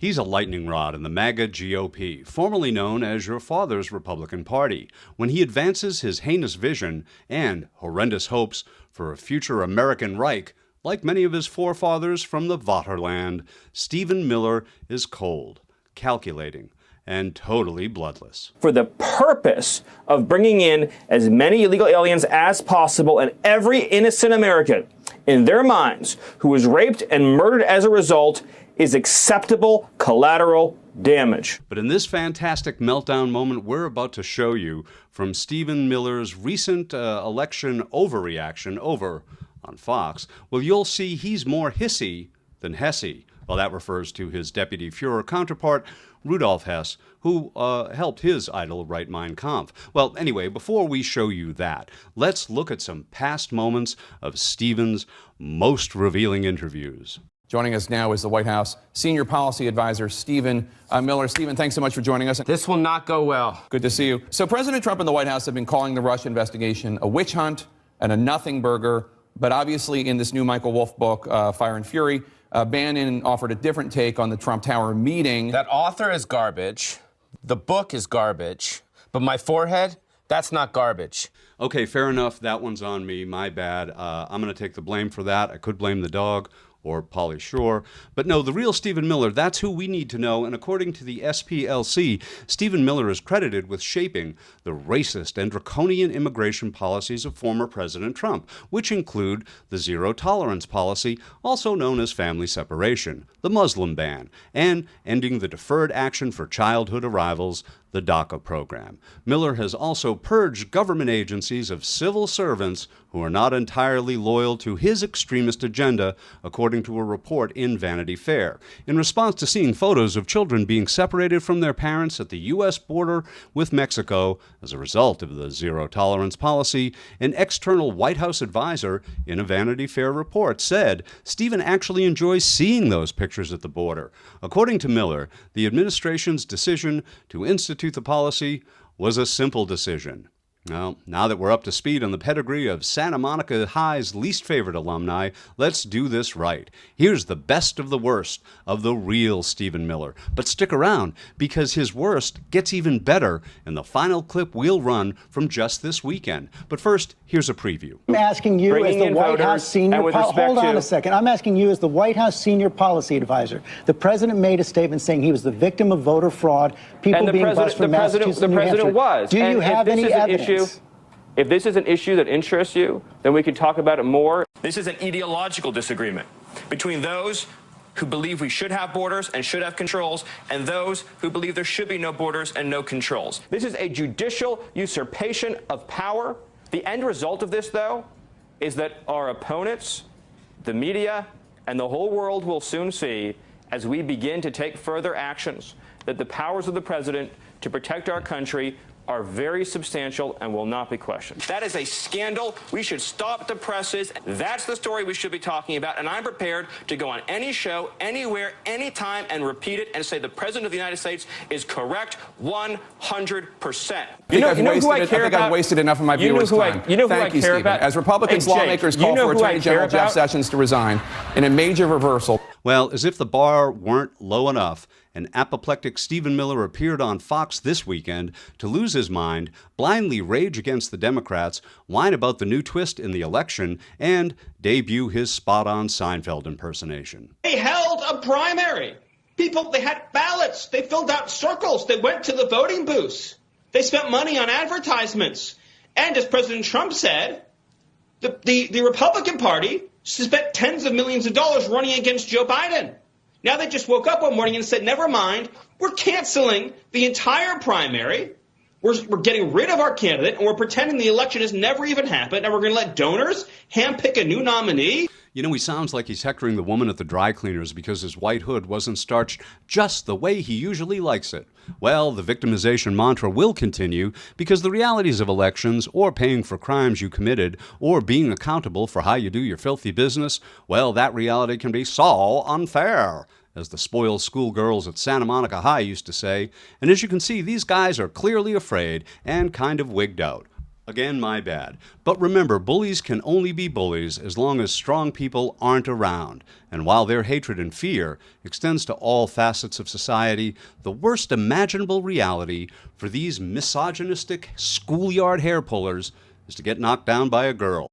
He's a lightning rod in the MAGA GOP, formerly known as your father's Republican Party, when he advances his heinous vision and horrendous hopes for a future American Reich. Like many of his forefathers from the Vaterland, Stephen Miller is cold, calculating, and totally bloodless. For the purpose of bringing in as many illegal aliens as possible, and every innocent American in their minds who was raped and murdered as a result is acceptable collateral damage. But in this fantastic meltdown moment we're about to show you from Stephen Miller's recent election overreaction over on Fox, well, you'll see he's more hissy than hessy. Well, that refers to his deputy Führer counterpart, Rudolf Hess, who helped his idol write Mein Kampf. Well, anyway, before we show you that, let's look at some past moments of Stephen's most revealing interviews. Joining us now is the White House Senior Policy Advisor, Stephen Miller. Stephen, thanks so much for joining us. This will not go well. Good to see you. So President Trump and the White House have been calling the Russia investigation a witch hunt and a nothing burger. But obviously in this new Michael Wolff book, Fire and Fury, Bannon offered a different take on the Trump Tower meeting. That author is garbage. The book is garbage. But my forehead, that's not garbage. Okay, fair enough. That one's on me. My bad. I'm going to take the blame for that. I could blame the dog or Pauly Shore. But no, the real Stephen Miller, that's who we need to know. And according to the SPLC, Stephen Miller is credited with shaping the racist and draconian immigration policies of former President Trump, which include the zero-tolerance policy, also known as family separation, the Muslim ban, and ending the Deferred Action for Childhood Arrivals, the DACA program. Miller has also purged government agencies of civil servants who are not entirely loyal to his extremist agenda, according to a report in Vanity Fair. In response to seeing photos of children being separated from their parents at the U.S. border with Mexico as a result of the zero-tolerance policy, an external White House advisor in a Vanity Fair report said Stephen actually enjoys seeing those pictures at the border. According to Miller, the administration's decision to institute the policy was a simple decision. Well, now that we're up to speed on the pedigree of Santa Monica High's least favorite alumni, let's do this right. Here's the best of the worst of the real Stephen Miller. But stick around, because his worst gets even better in the final clip we'll run from just this weekend. But first, here's a preview. I'm asking you as the White House senior hold on a second. I'm asking you as the White House senior policy advisor. The president made a statement saying he was the victim of voter fraud, people being bused from Massachusetts and New Hampshire. The president was. Do you have any evidence? If this is an issue that interests you, then we can talk about it more. This is an ideological disagreement between those who believe we should have borders and should have controls, and those who believe there should be no borders and no controls. This is a judicial usurpation of power. The end result of this, though, is that our opponents, the media, and the whole world will soon see, as we begin to take further actions, that the powers of the president to protect our country are very substantial and will not be questioned. That is a scandal. We should stop the presses. That's the story we should be talking about, and I'm prepared to go on any show, anywhere, anytime, and repeat it and say the President of the United States is correct 100%. I think I've wasted enough of my viewers' time. Thank you, Stephen. As Republicans, lawmakers call for Attorney General Jeff Sessions to resign in a major reversal. Well, as if the bar weren't low enough, an apoplectic Stephen Miller appeared on Fox this weekend to lose his mind, blindly rage against the Democrats, whine about the new twist in the election, and debut his spot-on Seinfeld impersonation. They held a primary. People, they had ballots. They filled out circles. They went to the voting booths. They spent money on advertisements. And as President Trump said, the Republican Party spent tens of millions of dollars running against Joe Biden. Now they just woke up one morning and said, never mind, we're canceling the entire primary. We're getting rid of our candidate, and we're pretending the election has never even happened, and we're going to let donors handpick a new nominee. You know, he sounds like he's hectoring the woman at the dry cleaners because his white hood wasn't starched just the way he usually likes it. Well, the victimization mantra will continue because the realities of elections, or paying for crimes you committed, or being accountable for how you do your filthy business, well, that reality can be so unfair, as the spoiled schoolgirls at Santa Monica High used to say. And as you can see, these guys are clearly afraid and kind of wigged out. Again, my bad. But remember, bullies can only be bullies as long as strong people aren't around. And while their hatred and fear extends to all facets of society, the worst imaginable reality for these misogynistic schoolyard hair pullers is to get knocked down by a girl.